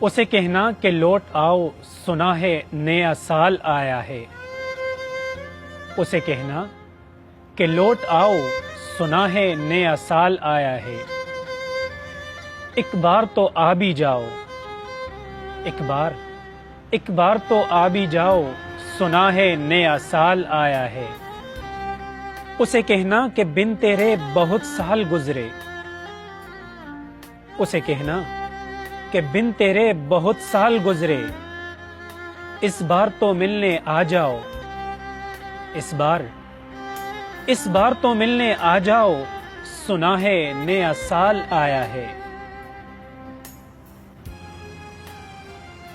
اسے کہنا کہ لوٹ آؤ سنا ہے نیا سال آیا ہے۔ اسے کہنا کہ لوٹ آؤ سنا ہے نیا سال آیا ہے۔ ایک بار تو آ بھی جاؤ، ایک بار تو آ بھی جاؤ سنا ہے نیا سال آیا ہے۔ اسے کہنا کہ بن تیرے بہت سال گزرے، اسے کہنا کہ بن تیرے بہت سال گزرے، اس بار تو ملنے آ جاؤ، اس بار تو ملنے آ جاؤ سنا ہے نیا سال آیا ہے۔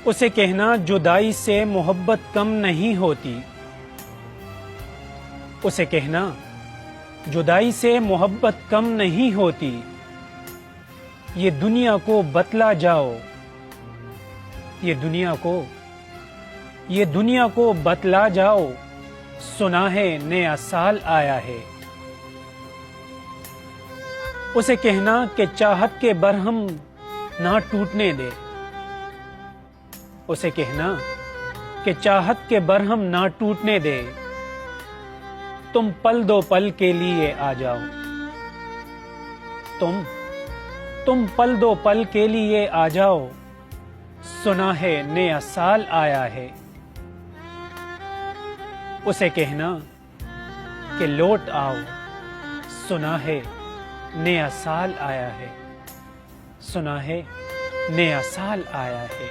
اسے کہنا جدائی سے محبت کم نہیں ہوتی، اسے کہنا جدائی سے محبت کم نہیں ہوتی، یہ دنیا کو بتلا جاؤ، یہ دنیا کو بتلا جاؤ سنا ہے نیا سال آیا ہے۔ اسے کہنا کہ چاہت کے برہم نہ ٹوٹنے دے، اسے کہنا کہ چاہت کے برہم نہ ٹوٹنے دے، تم پل دو پل کے لیے آ جاؤ، تم پل دو پل کے لیے آ جاؤ سنا ہے نیا سال آیا ہے۔ اسے کہنا کہ لوٹ آؤ سنا ہے نیا سال آیا ہے، سنا ہے نیا سال آیا ہے۔